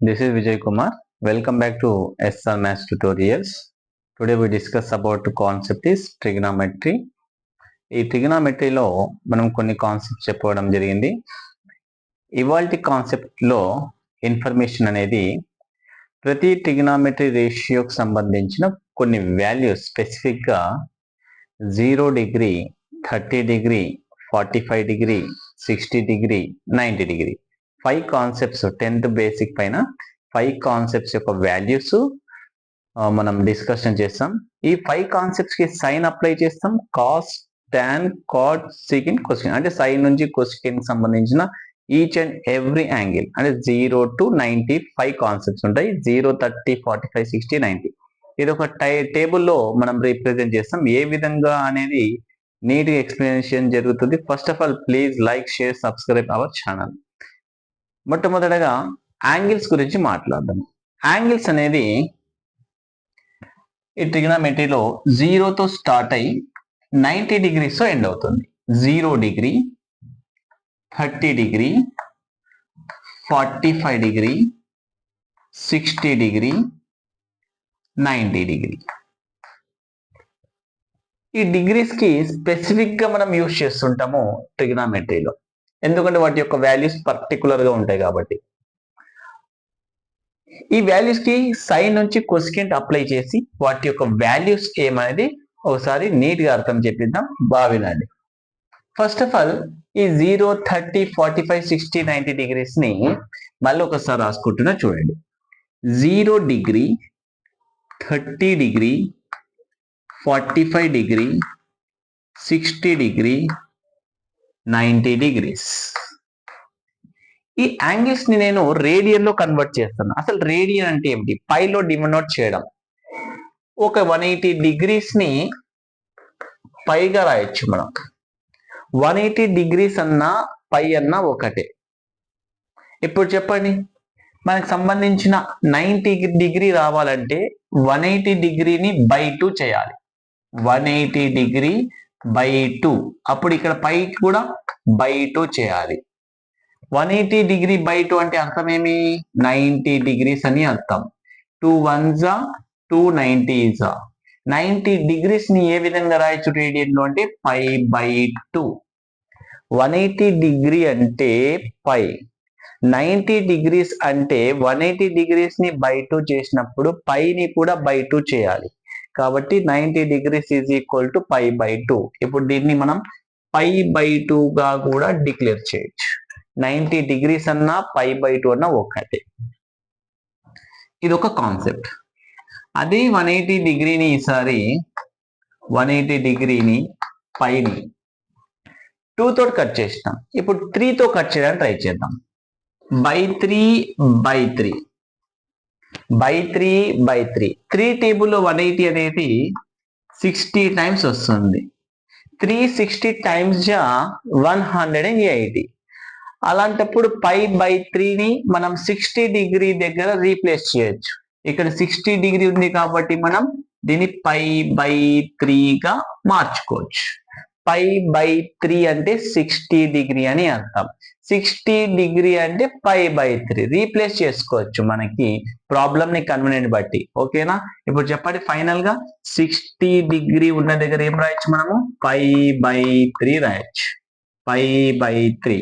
This is Vijay Kumar. Welcome back to SR Maths Tutorials. Today we discuss about the concept is trigonometry. ఈ ట్రిగనామెట్రీలో మనం కొన్ని concepts చెప్పుకోవడం జరిగింది. ఇవాల్టి కాన్సెప్ట్లో ఇన్ఫర్మేషన్ అనేది ప్రతి ట్రిగనామెట్రీ రేషియోకి సంబంధించిన కొన్ని వాల్యూస్ స్పెసిఫిక్గా 0 degree, 30 degree, 45 degree, 60 degree, 90 degree 5 concepts 10th basic పైన 5 కాన్సెప్ట్స్ యొక్క వాల్యూస్ మనం డిస్కషన్ చేస్తాం. ఈ 5 కాన్సెప్ట్స్ కి సైన్ అప్లై చేస్తాం. కాస్, టాన్, కాట్, సీకెంట్, కొసెకెంట్ అంటే సైన్ నుంచి కొసెకెంట్ సంబంధించిన ఈచ్ అండ్ ఎవ్రీ యాంగిల్ అంటే 0 to 90 5 కాన్సెప్ట్స్ ఉంటాయి. 0, 30, 45, 60, 90 ఇది ఒక టేబుల్లో మనం రిప్రజెంట్ చేస్తాం. ఏ విధంగా అనేది నీట్ గా ఎక్స్ప్లెనేషన్ జరుగుతుంది. First of all please like, share, subscribe our channel. మొట్టమొదటగా యాంగిల్స్ గురించి మాట్లాడదాం. యాంగిల్స్ అనేది ఈ ట్రిగనామెట్రీలో 0తో స్టార్ట్ అయ్యి 90 డిగ్రీస్ తో ఎండ్ అవుతుంది. 0 degree, 30 degree, 45 degree, 60 degree, 90 degree. ఈ డిగ్రీస్ కి స్పెసిఫిక్ గా మనం యూజ్ చేస్తుంటాము ట్రిగనామెట్రీలో, ఎందుకంటే వాటి యొక్క వాల్యూస్ పర్టికులర్ గా ఉంటాయి కాబట్టి. ఈ వాల్యూస్ కి సైన్ నుంచి కొసెకెంట్ అప్లై చేసి వాటి యొక్క వాల్యూస్ ఏమనేది ఒకసారి నీట్ గా అర్థం చెప్పిద్దాం, బావినండి. ఫస్ట్ ఆఫ్ ఆల్ ఈ 0, 30, 45, 60, 90 డిగ్రీస్ ని మళ్ళీ ఒకసారి రాసుకుంటున్నా చూడండి. 0 degree, 30 degree, 45 degree, 60 degree, 90 degrees. ఈ యాంగిల్స్ ని నేను రేడియన్ లో కన్వర్ట్ చేస్తాను. అసలు రేడియన్ అంటే ఏమిటి? పైలో డినోట్ చేయడం. ఒక 180 డిగ్రీస్ ని పైగా రాయొచ్చు మనం. 180 డిగ్రీస్ అన్నా పై అన్నా ఒకటే. ఇప్పుడు చెప్పండి, మనకు సంబంధించిన 90 డిగ్రీ రావాలంటే 180 డిగ్రీని బై 2 చేయాలి. 180 డిగ్రీ బై 2. అప్పుడు ఇక్కడ పై కూడా బై 2 చేయాలి. 180 డిగ్రీ బై 2 అంటే అర్థం ఏమి? 90 డిగ్రీస్ అని అర్థం. 2 1s 290 90 డిగ్రీస్ ని ఏ విధంగా రాయొచ్చు రేడియన్ లో అంటే పై బై 2. 180 డిగ్రీ అంటే పై, 90 డిగ్రీస్ అంటే 180 డిగ్రీస్ ని బై 2 చేసినప్పుడు పైని కూడా బై 2 చేయాలి. కాబట్టి 90 degrees is equal to pi by 2. ఇప్పుడు దీన్ని మనం పై బై 2 గా కూడా డిక్లేర్ చేయొచ్చు. 90 డిగ్రీస్ అన్నా పై బై 2 అన్నా ఒకటే. ఇది ఒక కాన్సెప్ట్. అదే 180 డిగ్రీని ఈసారి 180 డిగ్రీని పైని 2 తోటి కట్ చేసినాం. ఇప్పుడు 3 తో కట్ చేయడానికి ట్రై చేద్దాం. బై 3 బై 3 బై 3 బై 3 3 టేబుల్లో 180 అనేది 60 టైమ్స్ వస్తుంది. 360 టైమ్స్ జా 180. అలాంటప్పుడు పై బై 3ని మనం 60 డిగ్రీ దగ్గర రీప్లేస్ చేయొచ్చు. ఇక్కడ 60 డిగ్రీ ఉంది కాబట్టి మనం దీన్ని పై బై 3గా మార్చుకోవచ్చు. పై బై 3 అంటే 60 డిగ్రీ అని అర్థం. 60 డిగ్రీ అంటే పై బై 3 రీప్లేస్ చేసుకోవచ్చు మనకి ప్రాబ్లమ్ ని కన్వీనియంట్ బట్టి. ఓకేనా? ఇప్పుడు చెప్పండి, ఫైనల్ గా 60 డిగ్రీ ఉన్న దగ్గర ఏం రాయొచ్చు మనము? పై బై 3 రాయొచ్చు. పై బై 3.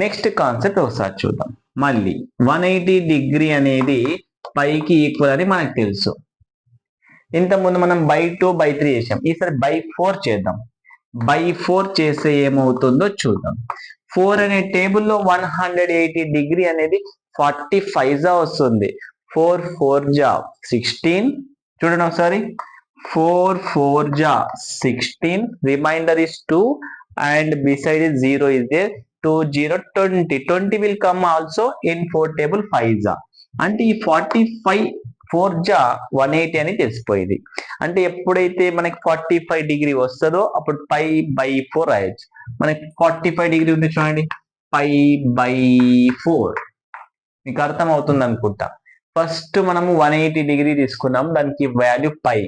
నెక్స్ట్ కాన్సెప్ట్ ఒకసారి చూద్దాం. మళ్ళీ 180 డిగ్రీ అనేది పైకి ఈక్వల్ అని మనకు తెలుసు. ఇంతకుముందు మనం బై 2 బై 3 చేసాం. ఈసారి బై 4 చేద్దాం. బై 4 చేస్తే ఏమవుతుందో చూద్దాం. 4 అనే టేబుల్లో 180 డిగ్రీ అనేది 45 వస్తుంది. 4 4 జా 16. చూడండి ఒకసారి, 4 4 జా 16. Remainder is 2 and beside is 0 is there. 2 0 20. 20 will come also in 4 table 5 జా. అంటే ఈ 45 4 జా 180 అని తెలిసిపోయింది. అంటే ఎప్పుడైతే మనకి 45 డిగ్రీ వస్తుందో అప్పుడు పై బై 4 రాయొచ్చు. మనకి 45 డిగ్రీ ఉంది చూడండి, పై బై 4. మీకు అర్థం అవుతుంది అనుకుంటా. ఫస్ట్ మనము 180 డిగ్రీ తీసుకున్నాం, దానికి వాల్యూ పై.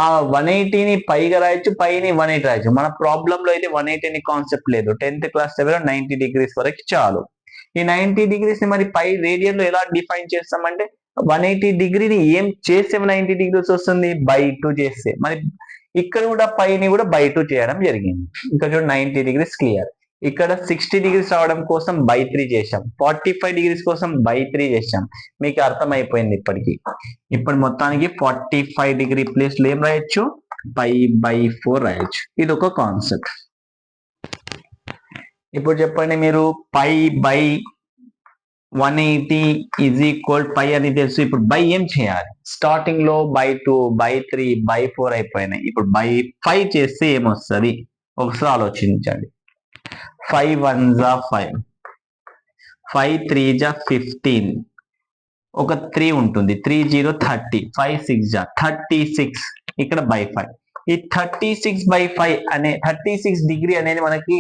ఆ 180ని పైగా రాయొచ్చు, పైని 180 రాయొచ్చు. మన ప్రాబ్లం లో అయితే 180 కాన్సెప్ట్ లేదు. 10th క్లాస్ 90 డిగ్రీస్ వరకు చాలు. ఈ 90 degrees ని మరి పై రేడియన్ లో ఎలా డిఫైన్ చేస్తామంటే 180 డిగ్రీని ఏం చేస్తే 90 degrees వస్తుంది, బై 2 చేస్తే. మరి ఇక్కడ కూడా పైని కూడా బై 2 చేయడం జరిగింది. ఇక్కడ చూడండి 90 degrees క్లియర్. ఇక్కడ 60 degrees రావడం కోసం బై 3 చేసాం, 45 degrees కోసం బై 3 చేసాం. మీకు అర్థమైపోయింది ఇప్పటికి. ఇప్పుడు మొత్తానికి 45 degree ప్లేస్ లో ఏం రాయొచ్చు, పై బై 4 రాయొచ్చు. ఇది ఒక కాన్సెప్ట్. ఇప్పుడు చెప్పండి మీరు, pi by 180 is equal pi అని తెలుసు. ఇప్పుడు బై ఏం చేయాలి, స్టార్టింగ్ లో బై 2 బై 3 బై 4 అయిపోయినాయి. ఇప్పుడు బై 5 చేస్తే ఏమొస్తుంది ఒకసారి ఆలోచించండి. 5 1 జా 5, 5 3 జా 15, ఒక 3 ఉంటుంది, 3 0 30, 5 6 జా 36, ఇక్కడ బై 5. ఈ 36/5 అనే 36 డిగ్రీ అనేది మనకి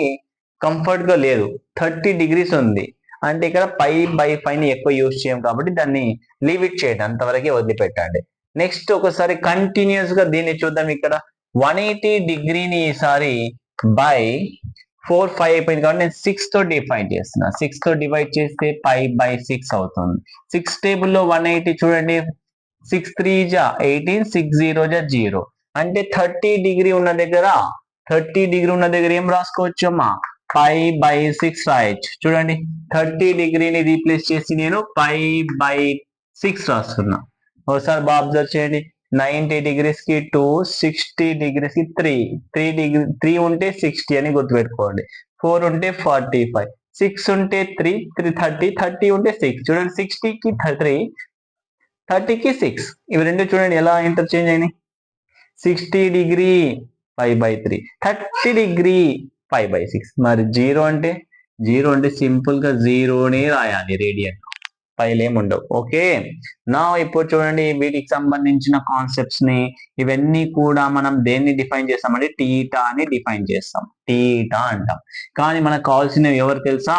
కంఫర్ట్ గా లేదు, 30 degrees ఉంది. అంటే ఇక్కడ పై బై 5 ని ఎక్కువ యూజ్ చేయం కాబట్టి దాన్ని లీవ్ ఇట్ చేయండి, అంతవరకే వదిలిపెట్టండి. నెక్స్ట్ ఒకసారి కంటిన్యూస్ గా దీన్ని చూద్దాం. ఇక్కడ 180 డిగ్రీని ఈసారి బై 4 5 అయిపోయింది కాబట్టి నేను 6 తో డిఫైన్ చేస్తున్నా. 6 తో డివైడ్ చేస్తే పై బై 6 అవుతుంది. 6 టేబుల్లో 180 చూడండి, 6 3 జా 18, 6 0 జా 0. అంటే 30 డిగ్రీ ఉన్న దగ్గర ఏం రాసుకోవచ్చు అమ్మా, పై బై 6 రాయొచ్చు. చూడండి 30 డిగ్రీని రీప్లేస్ చేసి నేను పై బై 6 రాస్తున్నా. ఒకసారి బాగా అబ్జర్వ్ చేయండి. 90 degrees కి 2, 60 degrees కి 3 ఉంటే 60 అని గుర్తుపెట్టుకోండి. 4 ఉంటే 45, 6 ఉంటే 3 30 ఉంటే 6. చూడండి 60 కి 3, 30 కి 6, ఇవి రెండు చూడండి ఎలా ఇంటర్చేంజ్ అయినాయి. 60 degree pi by 3, 30 degree pi by 6. మరి 0 అంటే సింపుల్ గా 0నే రాయాలి, రేడియన్ పైలు ఏమి ఉండవు. ఓకే, నా ఇప్పుడు చూడండి వీటికి సంబంధించిన కాన్సెప్ట్స్ ని ఇవన్నీ కూడా మనం దేన్ని డిఫైన్ చేస్తామంటే టీటా అని డిఫైన్ చేస్తాం, టీటా అంటాం. కానీ మనకు కావాల్సినవి ఎవరు తెలుసా,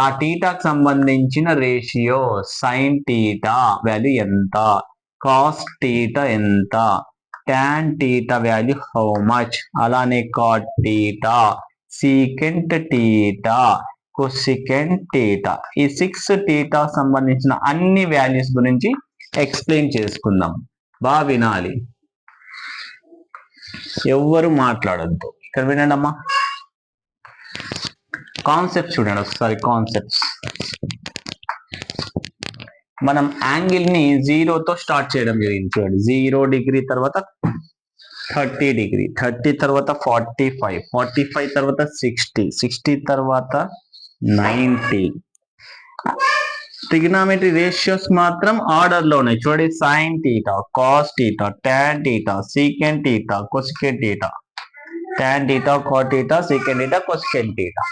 ఆ టీటాకు సంబంధించిన రేషియో, సైన్ టీటా వాల్యూ ఎంత, కాస్ టీటా ఎంత, tan theta value how much, అలానే cot theta, secant theta, cosecant theta. ఈ 6 టీటా సంబంధించిన అన్ని వాల్యూస్ గురించి ఎక్స్ప్లెయిన్ చేసుకుందాం. బాగా వినాలి, ఎవ్వరు మాట్లాడద్దు. ఇక్కడ వినండి అమ్మా, కాన్సెప్ట్స్ చూడండి ఒకసారి. కాన్సెప్ట్స్ మనం యాంగిల్ ని 0తో స్టార్ట్ చేయడం జరిగింది. చూడండి 0 డిగ్రీ తర్వాత 30 డిగ్రీ, 30 తర్వాత 45, 45 తర్వాత 60, 60 తర్వాత 90. ట్రిగ్నామెట్రీ రేషియోస్ మాత్రం ఆర్డర్ లో ఉన్నాయి. చూడండి sine theta, cos theta, tan theta, secant theta, cosecant theta, tan theta, cot theta, secant theta, cosecant theta.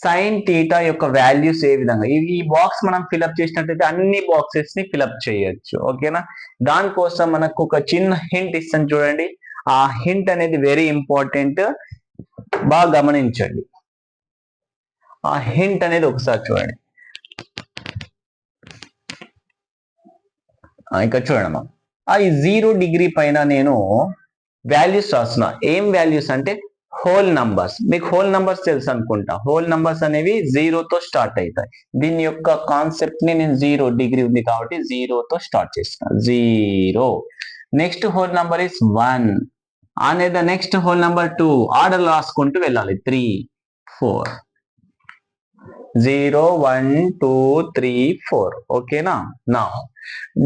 Sine theta యొక్క వాల్యూస్ ఏ విధంగా, ఈ బాక్స్ మనం ఫిల్అప్ చేసినట్లయితే అన్ని బాక్సెస్ ని ఫిల్అప్ చేయొచ్చు. ఓకేనా, దానికోసం మనకు ఒక చిన్న హింట్ ఇస్తాను చూడండి. ఆ హింట్ అనేది వెరీ ఇంపార్టెంట్, బాగా గమనించండి. ఆ హింట్ అనేది ఒకసారి చూడండి. ఇక్కడ చూడమ్మా, ఈ 0 డిగ్రీ పైన నేను వాల్యూస్ రాస్తున్నా. ఏం వాల్యూస్ అంటే హోల్ నంబర్స్. మీకు హోల్ నంబర్స్ తెలుసు అనుకుంటా. హోల్ నంబర్స్ అనేవి 0తో స్టార్ట్ అవుతాయి. దీని యొక్క కాన్సెప్ట్ ని నేను 0 డిగ్రీ ఉంది కాబట్టి 0తో స్టార్ట్ చేస్తున్నా. 0. నెక్స్ట్ హోల్ నంబర్ ఇస్ 1 అనేది నెక్స్ట్ హోల్ నంబర్ 2. ఆర్డర్ రాసుకుంటూ వెళ్ళాలి. 3 4 0 1 2 3 4. ఓకేనా, నా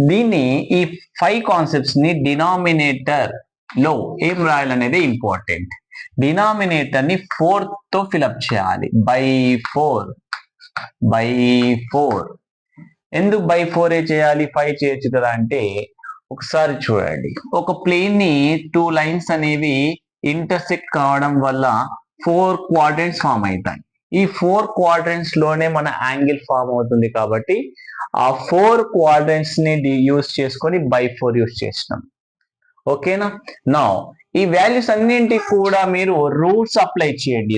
దీన్ని ఈ 5 కాన్సెప్ట్స్ ని డినామినేటర్ లో ఏం రాయాలనేది ఇంపార్టెంట్. డినామినేటర్ ని 4 తో ఫిల్అప్ చేయాలి. బై 4. ఎందుకు బై 4 చేయాలి, 5 చేయొచ్చు కదా అంటే ఒకసారి చూడండి. ఒక ప్లేన్ ని 2 లైన్స్ అనేవి ఇంటర్సెక్ట్ కావడం వల్ల 4 క్వాడ్రంట్స్ ఫామ్ అవుతాయి. ఈ 4 క్వాడ్రంట్స్ లోనే మన యాంగిల్ ఫామ్ అవుతుంది కాబట్టి ఆ 4 క్వాడ్రంట్స్ ని యూజ్ చేసుకొని బై 4 యూజ్ చేసినాం. ఓకేనా, నా ఈ వాల్యూస్ అన్నింటికి కూడా మీరు రూట్స్ అప్లై చేయండి.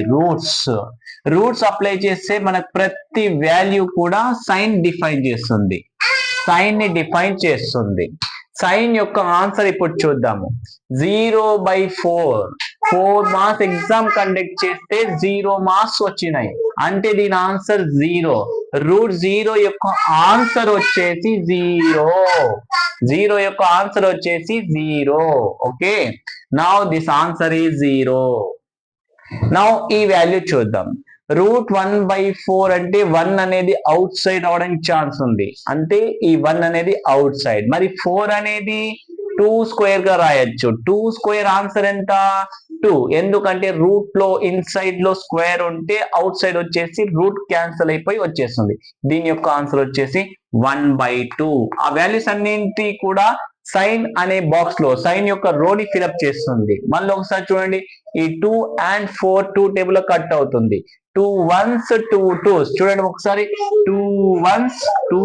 రూట్స్ అప్లై చేస్తే మనకు ప్రతి వాల్యూ కూడా సైన్ డిఫైన్ చేస్తుంది, సైన్ ని డిఫైన్ చేస్తుంది. సైన్ యొక్క ఆన్సర్ ఇప్పుడు చూద్దాము. 0/4 4 మార్క్స్ ఎగ్జామ్ కండక్ట్ చేస్తే 0 మార్క్స్ వచ్చినాయి, అంటే దీని ఆన్సర్ 0. రూట్ 0 యొక్క ఆన్సర్ వచ్చేసి 0. 0 యొక్క ఆన్సర్ వచ్చేసి 0. Okay, now this answer is 0. Now ఈ వాల్యూ చూద్దాం. రూట్ 1/4 అంటే 1 అనేది అవుట్ సైడ్ అవడానికి ఛాన్స్ ఉంది, అంటే ఈ 1 అనేది అవుట్ సైడ్. మరి 4 అనేది 2 స్క్వేర్ గా రాయొచ్చు. 2 స్క్వేర్ ఆన్సర్ ఎంత? 2. ఎందుకంటే రూట్ లో ఇన్సైడ్ లో స్క్వేర్ ఉంటే అవుట్ సైడ్ వచ్చేసి రూట్ క్యాన్సిల్ అయిపోయి వచ్చేస్తుంది. దీని యొక్క ఆన్సర్ వచ్చేసి 1/2. ఆ వాల్యూస్ అన్నింటి కూడా సైన్ అనే బాక్స్ లో సైన్ యొక్క రోని ఫిలప్ చేస్తుంది. మళ్ళీ ఒకసారి చూడండి, ఈ 2 and 4 2 టేబుల్ లో కట్ అవుతుంది. 2 1s 2 2s. చూడండి ఒకసారి, 2 1s 2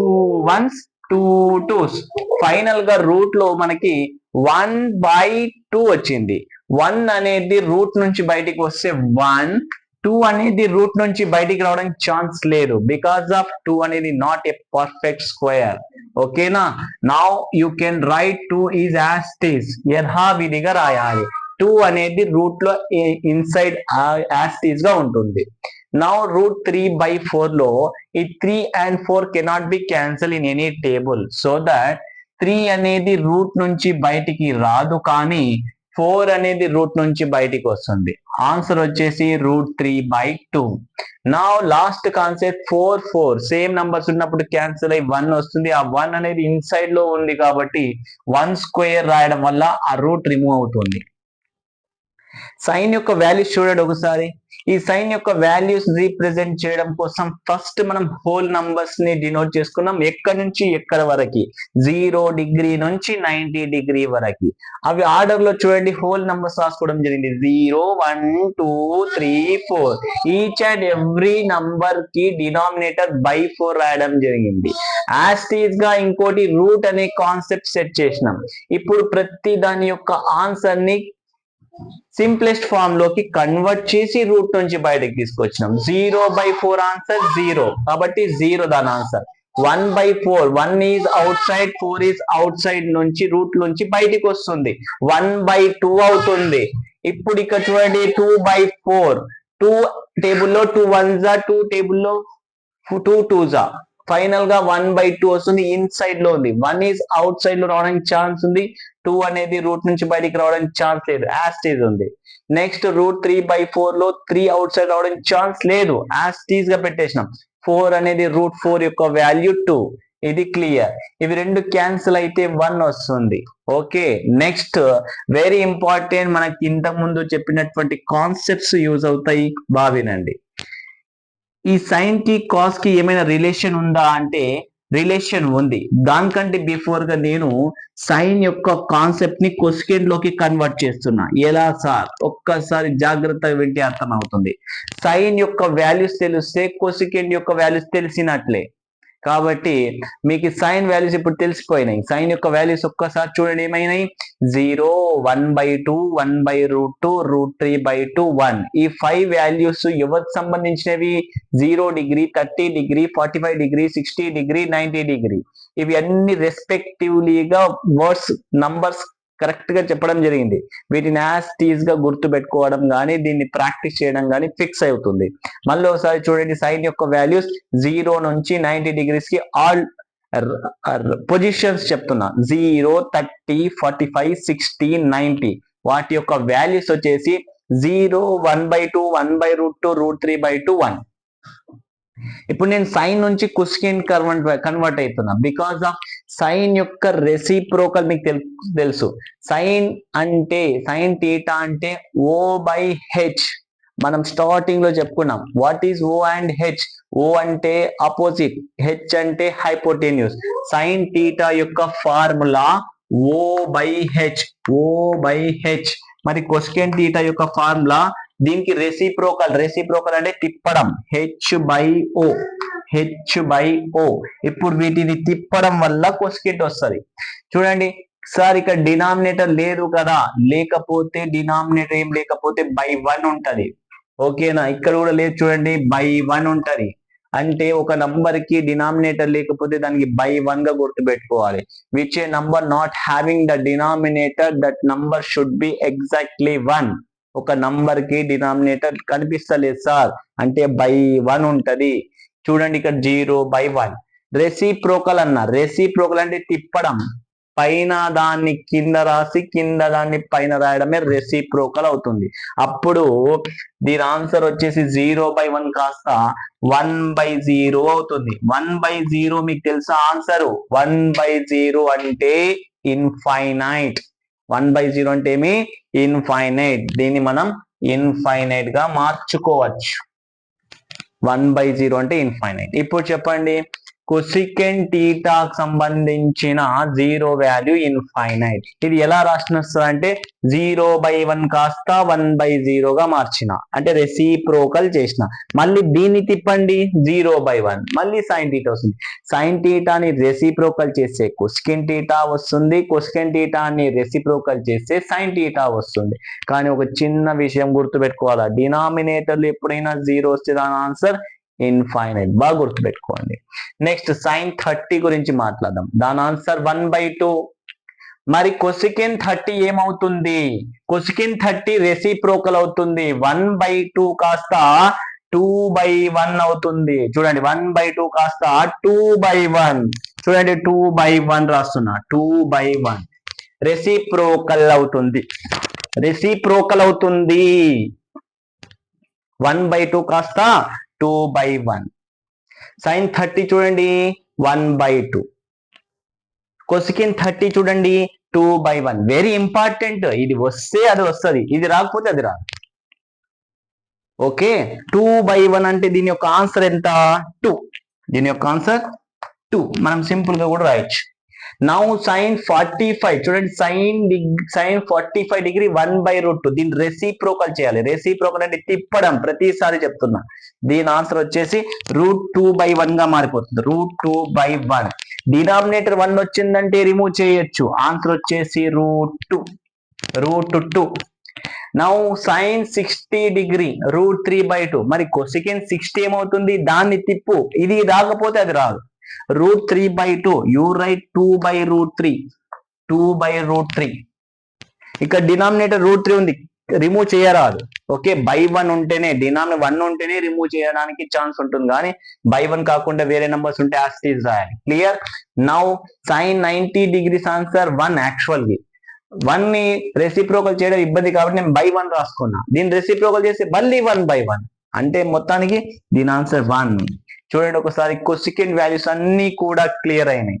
1s 2 2s. ఫైనల్ గా రూట్ లో మనకి 1/2 వచ్చింది. 1 అనేది రూట్ నుంచి బయటికి వస్తే 1, 2 అనేది రూట్ నుంచి బయటికి రావడానికి ఛాన్స్ లేదు, బికాస్ ఆఫ్ 2 అనేది నాట్ ఏ పర్ఫెక్ట్ స్క్వేర్. ఓకేనా? Now you can write 2 is as it is. యథావిధిగా రాయాలి. 2 అనేది రూట్ లో ఇన్సైడ్ యాజ్ ఇట్ ఈజ్ గా ఉంటుంది. నౌ రూట్ 3/4 లో ఈ 3 and 4 cannot be cancel in any table, so that 3 అనేది రూట్ నుంచి బయటికి రాదు, కానీ 4 అనేది రూట్ నుంచి బయటికి వస్తుంది. ఆన్సర్ వచ్చేసి రూట్ 3/2. నా లాస్ట్ కాన్సెప్ట్ 4 4 సేమ్ నంబర్స్ ఉన్నప్పుడు క్యాన్సిల్ అయ్యి 1 వస్తుంది. ఆ 1 అనేది ఇన్సైడ్ లో ఉంది కాబట్టి 1 స్క్వేర్ రాయడం వల్ల ఆ రూట్ రిమూవ్ అవుతుంది. సైన్ యొక్క వాల్యూస్ చూడండి ఒకసారి. ఈ సైన్ యొక్క వాల్యూస్ రీప్రజెంట్ చేయడం కోసం ఫస్ట్ మనం హోల్ నంబర్స్ ని డినోట్ చేసుకున్నాం. ఎక్కడి నుంచి ఎక్కడ వరకు? 0 డిగ్రీ నుంచి 90 డిగ్రీ వరకు. అవి ఆర్డర్ లో చూడండి, హోల్ నంబర్స్ రాసుకోవడం జరిగింది. 0 1 2 3 4. ఈచ్ అండ్ ఎవ్రీ నంబర్ కి డినామినేటర్ బై 4 రాయడం జరిగింది. యాస్టీజ్ గా ఇంకోటి రూట్ అనే కాన్సెప్ట్ సెట్ చేసినాం. ఇప్పుడు ప్రతి దాని యొక్క ఆన్సర్ ని సింప్లెస్ట్ ఫామ్ లోకి కన్వర్ట్ చేసి రూట్ నుంచి బయటకు తీసుకొచ్చినాం. 0/4 ఆన్సర్ 0, కాబట్టి 0 దాని answer. 1/4, 1 is out side, 4 is out side నుంచి రూట్ నుంచి బయటికి వస్తుంది. 1/2 అవుతుంది. ఇప్పుడు ఇక్కడ చూడండి, 2/4. 2 టేబుల్లో 2 1s, 2 టేబుల్లో 2 2s. ఫైనల్ గా 1/2 వస్తుంది. ఇన్సైడ్ లో ఉంది. 1 ఈజ్ అవుట్ సైడ్ లో రావడానికి ఛాన్స్ ఉంది. 2 అనేది రూట్ నుంచి బయటికి రావడానికి ఛాన్స్ లేదు, యాస్టీజ్ ఉంది. నెక్స్ట్ రూట్ 3/4 లో 3 అవుట్ సైడ్ రావడానికి ఛాన్స్ లేదు, యాస్టీజ్ గా పెట్టేసినాం. 4 అనేది రూట్ 4 యొక్క వాల్యూ 2. ఇది క్లియర్. ఇవి రెండు క్యాన్సిల్ అయితే 1 వస్తుంది. ఓకే, నెక్స్ట్ వెరీ ఇంపార్టెంట్, మనకి ఇంతకు ముందు చెప్పినటువంటి కాన్సెప్ట్స్ యూజ్ అవుతాయి, బావినండి. ఈ సైన్ కి కాస్ కి ఏమైనా రిలేషన్ ఉందా అంటే రిలేషన్ ఉంది. దానికంటే బిఫోర్ గా నేను సైన్ యొక్క కాన్సెప్ట్ ని కొసికెంట్ లోకి కన్వర్ట్ చేస్తున్నా. ఎలా సార్? ఒక్కసారి జాగ్రత్తగా వింటే అర్థం అవుతుంది. సైన్ యొక్క వాల్యూస్ తెలిస్తే కొసికెంట్ యొక్క వాల్యూస్ తెలిసినట్లే. కాబట్టి మీకు సైన్ వాల్యూస్ ఇప్పుడు తెలిసిపోయినాయి. సైన్ యొక్క వాల్యూస్ ఒక్కసారి చూడండి ఏమైనాయి. 0 1/2 1/√2 √3/2 1. ఈ 5 వాల్యూస్ ఎవరికి సంబంధించినవి? 0 degree, 30 degree, 45 degree, 60 degree, 90 degree. ఇవి అన్ని రెస్పెక్టివ్లీగా వర్డ్స్ నంబర్స్ కరెక్ట్ గా చెప్పడం జరిగింది. వీటిని యాజ్ టీజ్ గా గుర్తు పెట్టుకోవడం కానీ దీన్ని ప్రాక్టీస్ చేయడం కానీ ఫిక్స్ అవుతుంది. మళ్ళీ ఒకసారి చూడండి, సైన్ యొక్క వాల్యూస్ 0 నుంచి 90 డిగ్రీస్ కి ఆల్ పొజిషన్స్ చెప్తున్నా. 0 30 45 60 90. వాటి యొక్క వాల్యూస్ వచ్చేసి 0 1/2 1/√2 √3/2 1. ఇప్పుడు నేను సైన్ నుంచి కొసికెంట్ కన్వర్ట్ అవుతున్నా. బికాస్ ఆఫ్ సైన్ యొక్క రెసిప్రోకల్ మీకు తెలుసు. సైన్ అంటే సైన్ థీటా అంటే O/H. మనం స్టార్టింగ్ లో చెప్పుకున్నాం. What is O and H? O అంటే ఆపోజిట్, H అంటే హైపోటెన్యూస్. సైన్ థీటా యొక్క ఫార్ములా O/H. O/H. మరి కొసికెంట్ థీటా యొక్క ఫార్ములా దీనికి రెసిప్రోకల్ అంటే తిప్పడం, H/O. H/O. ఇప్పుడు వీటిని తిప్పడం వల్ల కొసికెంట్ వస్తుంది. చూడండి సార్, ఇక్కడ డినామినేటర్ లేదు కదా, లేకపోతే డినామినేటర్ ఏం లేకపోతే బై 1 ఉంటది. ఓకేనా? ఇక్కడ కూడా లేదు చూడండి, బై 1 ఉంటది. అంటే ఒక నంబర్ కి డినామినేటర్ లేకపోతే దానికి బై 1 గా గుర్తు పెట్టుకోవాలి. Which A number not having the denominator, that number should be exactly 1. ఒక నంబర్ కి డినామినేటర్ కనిపిస్తలేదు సార్ అంటే బై 1 ఉంటది. చూడండి ఇక్కడ 0/1. రెసిప్రోకల్ అన్న, రెసిప్రోకల్ అంటే తిప్పడం, పైన దాన్ని కింద రాసి కింద దాన్ని పైన రాయడమే రెసిప్రోకల్ అవుతుంది. అప్పుడు దీని ఆన్సర్ వచ్చేసి 0/1 కాస్త 1/0 అవుతుంది. 1/0 మీకు తెలుసా ఆన్సర్? 1/0 అంటే ఇన్ఫైనైట్. 1/0 అంటే ఏమి? ఇన్ఫైనైట్. దీన్ని మనం ఇన్ఫైనైట్ గా మార్చుకోవచ్చు. 1/0 అంటే ఇన్ఫైనైట్. ఇప్పుడు చెప్పండి, కొసికెంట్ థీటాకు సంబంధించిన 0 వాల్యూ ఇన్ఫైనైట్. ఇది ఎలా రాసిన అంటే 0/1 కాస్త 1/0 గా మార్చిన, అంటే రెసిప్రోకల్ చేసిన. మళ్ళీ దీన్ని తిప్పండి 0/1, మళ్ళీ సైన్ థీటా వస్తుంది. సైన్ థీటాని రెసిప్రోకల్ చేస్తే కొసికెంట్ థీటా వస్తుంది, కొసికెంట్ థీటాని రెసిప్రోకల్ చేస్తే సైన్ థీటా వస్తుంది. కానీ ఒక చిన్న విషయం గుర్తుపెట్టుకోవాలా, డినామినేటర్లు ఎప్పుడైనా 0 వస్తే దాని ఆన్సర్ ఇన్ఫైనైట్. బాగా గుర్తుపెట్టుకోండి. నెక్స్ట్ sin 30 గురించి మాట్లాడదాం. దాని ఆన్సర్ 1/2. మరి కొసికెంట్ 30 ఏమవుతుంది? కొసికెంట్ 30 రెసిప్రోకల్ అవుతుంది. 1/2 కాస్త 2/1 అవుతుంది. చూడండి 1/2 కాస్త 2/1. చూడండి 2/1 రాస్తున్నా, 2/1 రెసిప్రోకల్ అవుతుంది. రెసిప్రోకల్ అవుతుంది. 1/2 కాస్త 2/1. sin 30 చూడండి 1/2. కొసికెంట్ 30 చూడండి 2/1. Very important. ఇది వస్తే అది వస్తుంది, ఇది రాకపోతే అది రాదు. ఓకే, 2/1 అంటే దీని యొక్క ఆన్సర్ ఎంత? 2. దీని యొక్క ఆన్సర్ 2. మనం సింపుల్ గా కూడా రాయొచ్చు. నౌ sin 45 చూడండి, sin 45 డిగ్రీ 1/√2. దీన్ని రెసిప్రోకల్ చేయాలి. రెసిప్రోకల్ అంటే తిప్పడం, ప్రతిసారి చెప్తున్నా. దీని ఆన్సర్ వచ్చేసి √2/1 గా మారిపోతుంది. √2/1. డినామినేటర్ 1 వచ్చిందంటే రిమూవ్ చేయొచ్చు. ఆన్సర్ వచ్చేసి √2. Now sin 60 degree √3/2. మరి కొసికెంట్ 60 ఏమవుతుంది? దాన్ని తిప్పు, ఇది రాకపోతే అది రాదు. √3/2. You right 2/√3. 2/√3. ఇక్కడ డినామినేటర్ √3 ఉంది, రిమూవ్ చేయరాదు. ఓకే, బై 1 ఉంటేనే, డినామినేటర్ 1 ఉంటేనే రిమూవ్ చేయడానికి ఛాన్స్ ఉంటుంది, కానీ బై 1 కాకుండా వేరే నంబర్స్ ఉంటే యాజ్ ఇట్ ఈజ్ రాయాలి. Clear? Now sin 90 degrees answer 1. Actual గా 1 ని రెసిప్రోకల్ చేయడం ఇబ్బంది కాబట్టి నేను బై 1 రాసుకున్నా. దీన్ని రెసిప్రోకల్ చేసి మళ్ళీ 1/1 అంటే మొత్తానికి దీని ఆన్సర్ 1. చూడండి ఒకసారి కొసికెంట్ వాల్యూస్ అన్ని కూడా క్లియర్ అయినాయి.